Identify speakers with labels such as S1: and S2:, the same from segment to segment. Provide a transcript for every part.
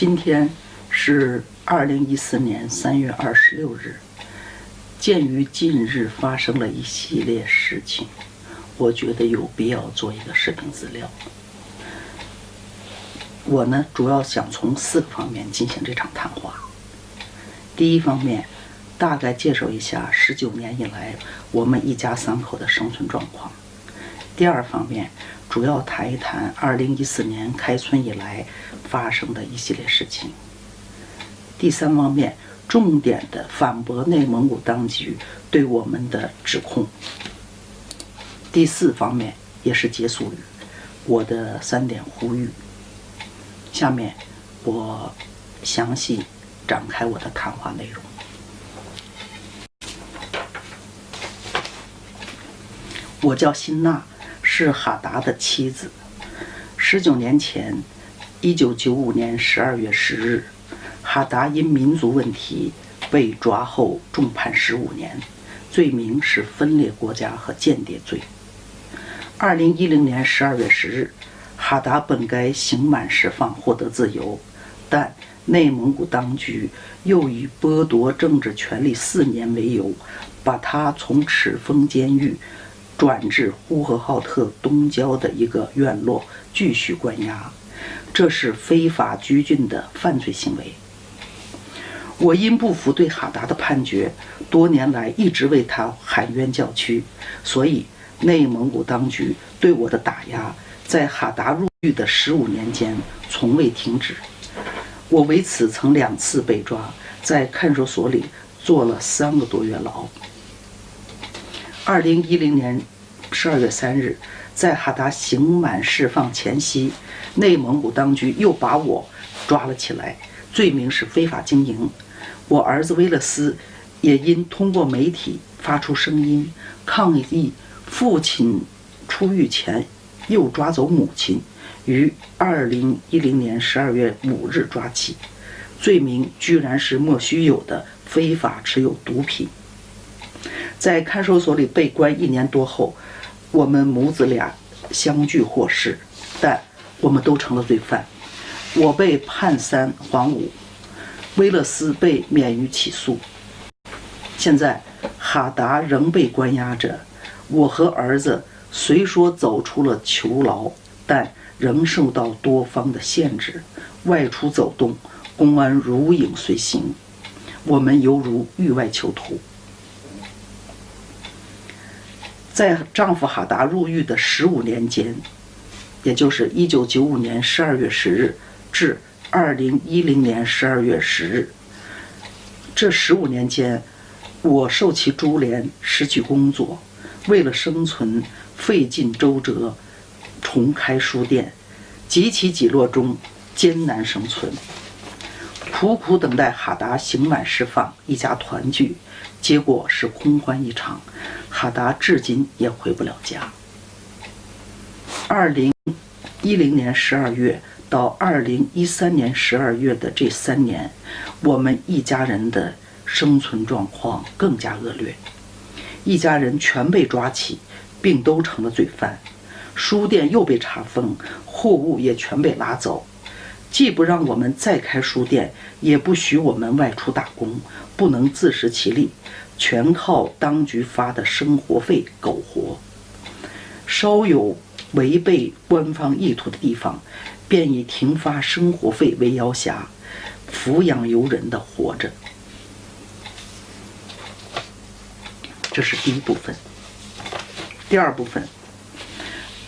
S1: 今天是2014年3月26日。鉴于近日发生了一系列事情，我觉得有必要做一个视频资料。我呢，主要想从4个方面进行这场谈话。第一方面，大概介绍一下19年以来我们一家3口的生存状况。第二方面，主要谈一谈2014年开春以来发生的一系列事情。第三方面，重点的反驳内蒙古当局对我们的指控。第4方面，也是结束语，我的3点呼吁。下面我详细展开我的谈话内容。我叫辛娜，是哈达的妻子。19年前，1995年12月10日，哈达因民族问题被抓后重判15年，罪名是分裂国家和间谍罪。2010年12月10日，哈达本该刑满释放获得自由，但内蒙古当局又以剥夺政治权利4年为由，把他从赤峰监狱转至呼和浩特东郊的一个院落继续关押，这是非法拘禁的犯罪行为。我因不服对哈达的判决，多年来一直为他喊冤叫屈，所以内蒙古当局对我的打压在哈达入狱的15年间从未停止。我为此曾2次被抓，在看守所里坐了3个多月牢。2010年12月3日，在哈达刑满释放前夕，内蒙古当局又把我抓了起来，罪名是非法经营。我儿子威勒斯也因通过媒体发出声音抗议父亲出狱前又抓走母亲，于2010年12月5日抓起，罪名居然是莫须有的非法持有毒品。在看守所里被关1年多后，我们母子俩相继获释，但我们都成了罪犯。我被判3缓5，威勒斯被免于起诉。现在哈达仍被关押着，我和儿子虽说走出了囚牢，但仍受到多方的限制，外出走动，公安如影随形，我们犹如狱外囚徒。在丈夫哈达入狱的15年间，也就是1995年12月10日至2010年12月10日，这15年间，我受其株连，失去工作，为了生存费尽周折，重开书店，几起几落中艰难生存，苦苦等待哈达刑满释放，一家团聚，结果是空欢一场，哈达至今也回不了家。2010年12月到2013年12月的这3年，我们一家人的生存状况更加恶劣，一家人全被抓起，并都成了罪犯，书店又被查封，货物也全被拉走，既不让我们再开书店，也不许我们外出打工，不能自食其力，全靠当局发的生活费苟活。稍有违背官方意图的地方，便以停发生活费为要挟，抚养游人的活着。这是第一部分。第二部分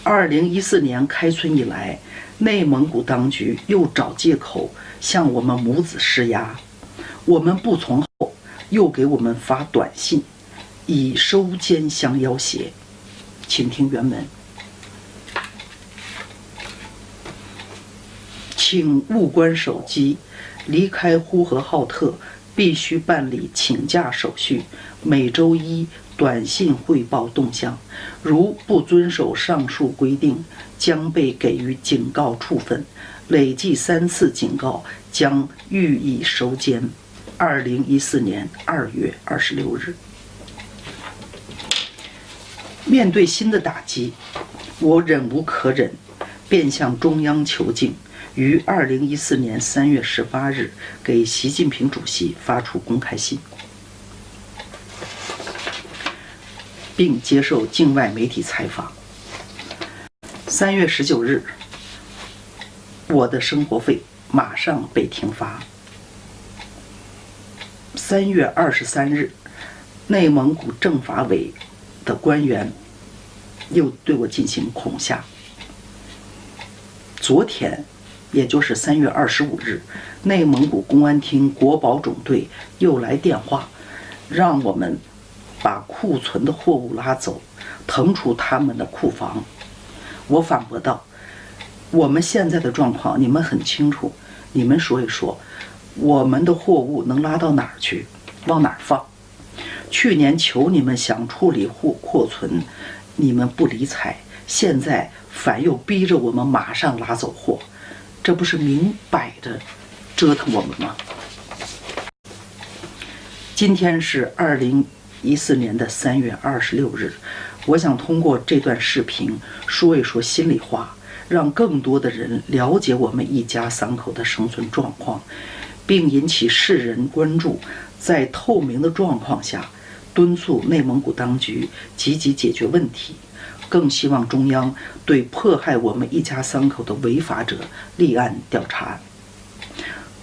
S1: ，2014年开春以来，内蒙古当局又找借口向我们母子施压，我们不从后，又给我们发短信，以收监相要挟。请听原文。请勿关手机，离开呼和浩特必须办理请假手续，每周1短信汇报动向，如不遵守上述规定，将被给予警告处分，累计3次警告将予以收监。2014年2月26日。面对新的打击，我忍无可忍，便向中央求境，于2014年3月18日给习近平主席发出公开信，并接受境外媒体采访。3月19日，我的生活费马上被停发。3月23日，内蒙古政法委的官员又对我进行恐吓。昨天，也就是3月25日，内蒙古公安厅国保总队又来电话，让我们把库存的货物拉走，腾出他们的库房。我反驳道：我们现在的状况你们很清楚，你们说一说，我们的货物能拉到哪儿去，往哪儿放？去年求你们想处理库存，你们不理睬，现在反又逼着我们马上拉走货，这不是明摆着折腾我们吗？今天是2014年的3月26日，我想通过这段视频说一说心里话，让更多的人了解我们一家三口的生存状况，并引起世人关注，在透明的状况下敦促内蒙古当局积极解决问题，更希望中央对迫害我们一家三口的违法者立案调查。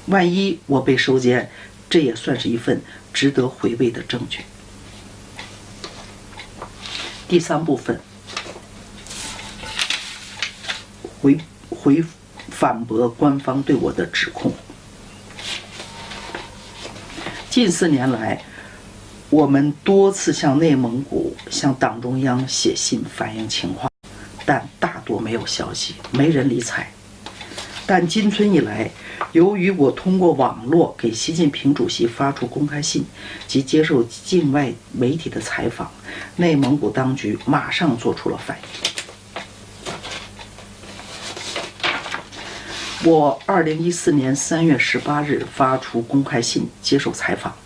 S1: 万一我被收监，这也算是一份值得回味的证据。第三部分，回反驳官方对我的指控。近4年来，我们多次向内蒙古、向党中央写信反映情况，但大多没有消息，没人理睬。但今春以来，由于我通过网络给习近平主席发出公开信及接受境外媒体的采访，内蒙古当局马上做出了反应。我2014年3月18日发出公开信接受采访。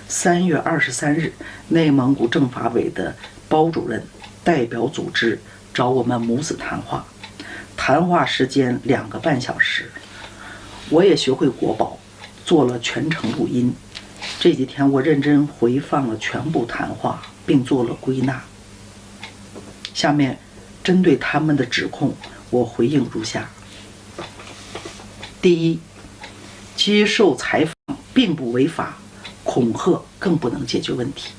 S1: 3月23日，内蒙古政法委的包主任代表组织找我们母子谈话，谈话时间2个半小时。我也学会国宝，做了全程录音。这几天我认真回放了全部谈话，并做了归纳。下面针对他们的指控，我回应如下：第一，接受采访并不违法，恐吓更不能解决问题。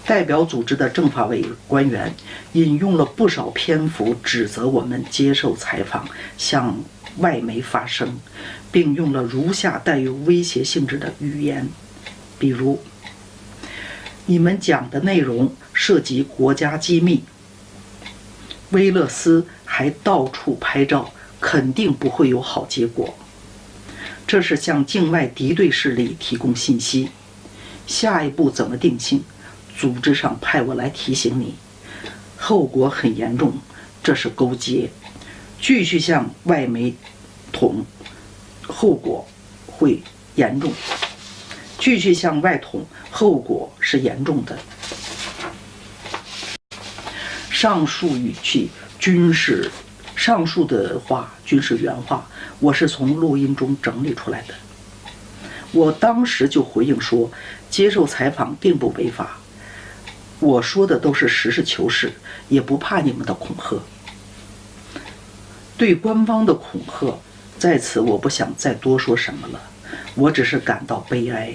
S1: 代表组织的政法委官员引用了不少篇幅指责我们接受采访向外媒发声，并用了如下带有威胁性质的语言，比如：你们讲的内容涉及国家机密，威勒斯还到处拍照，肯定不会有好结果。这是向境外敌对势力提供信息，下一步怎么定性，组织上派我来提醒你，后果很严重，这是勾结，继续向外媒捅，后果会严重，继续向外捅，后果是严重的。上述语气上述的话均是原话，我是从录音中整理出来的。我当时就回应说，接受采访并不违法，我说的都是实事求是，也不怕你们的恐吓。对官方的恐吓，在此我不想再多说什么了，我只是感到悲哀。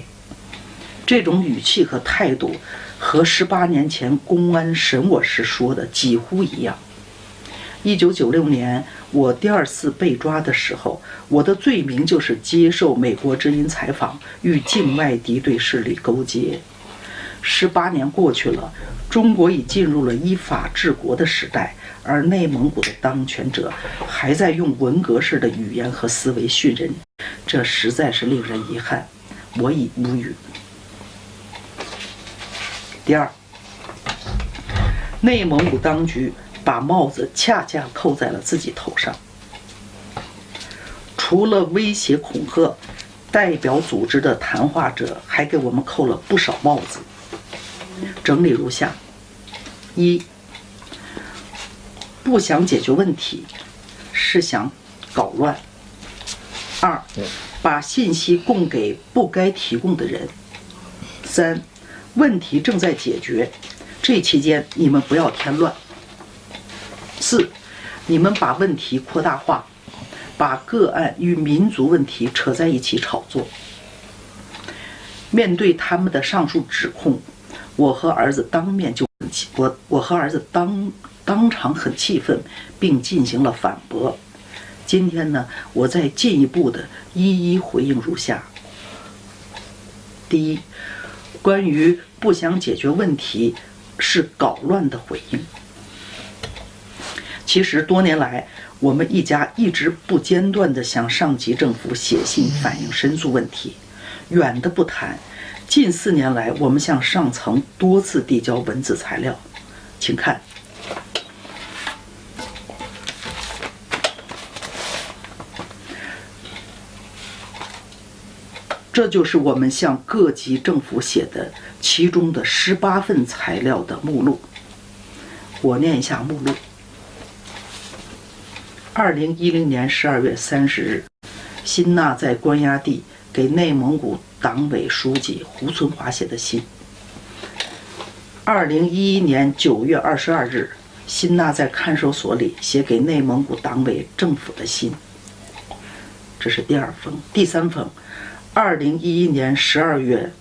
S1: 这种语气和态度和18年前公安审我时说的几乎一样。1996年我第2次被抓的时候，我的罪名就是接受美国之音采访，与境外敌对势力勾结。18年过去了，中国已进入了依法治国的时代，而内蒙古的当权者还在用文革式的语言和思维训人，这实在是令人遗憾，我已无语。第二，内蒙古当局把帽子恰恰扣在了自己头上。除了威胁恐吓，代表组织的谈话者还给我们扣了不少帽子。整理如下：一，不想解决问题，是想搞乱。2. 把信息供给不该提供的人。3. 问题正在解决，这期间你们不要添乱。4. 你们把问题扩大化，把个案与民族问题扯在一起炒作。面对他们的上述指控，我和儿子当场很气愤，并进行了反驳。今天呢，我再进一步的一一回应如下。第一，关于不想解决问题是搞乱的回应。其实多年来，我们一家一直不间断地向上级政府写信反映申诉问题。远的不谈，近4年来，我们向上层多次递交文字材料，请看。这就是我们向各级政府写的其中的18份材料的目录。我念一下目录。2010年12月30日，辛娜在关押地给内蒙古党委书记胡存华写的信。2011年9月22日，辛娜在看守所里写给内蒙古党委政府的信。这是第2封。第3封，2011年12月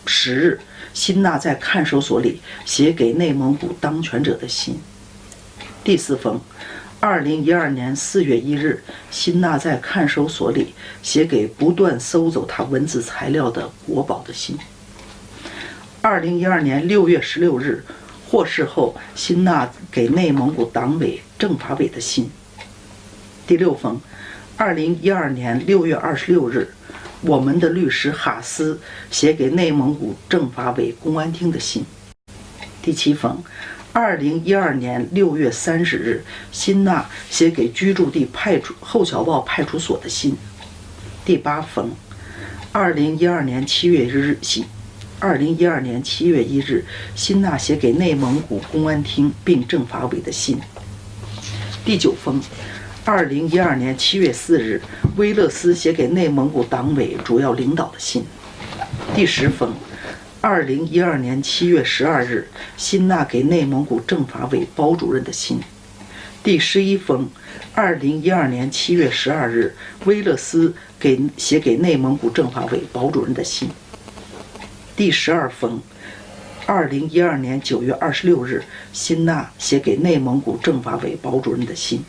S1: 10日，辛娜在看守所里写给内蒙古当权者的信。第4封，2012年4月1日，辛娜在看守所里写给不断搜走她文字材料的国保的信。2012年6月16日，获释后，辛娜给内蒙古党委政法委的信。第6封，2012年6月26日，我们的律师哈斯写给内蒙古政法委公安厅的信。第7封，2012年6月30日，辛娜写给居住地后桥堡派出所的信。第8封，2012年7月1日，辛娜写给内蒙古公安厅并政法委的信。第9封，2012年7月4日，威勒斯写给内蒙古党委主要领导的信。第10封，2012年7月12日，辛娜给内蒙古政法委包主任的信。第11封，2012年7月12日，威勒斯写给内蒙古政法委包主任的信。第12封，2012年9月26日，辛娜写给内蒙古政法委包主任的信。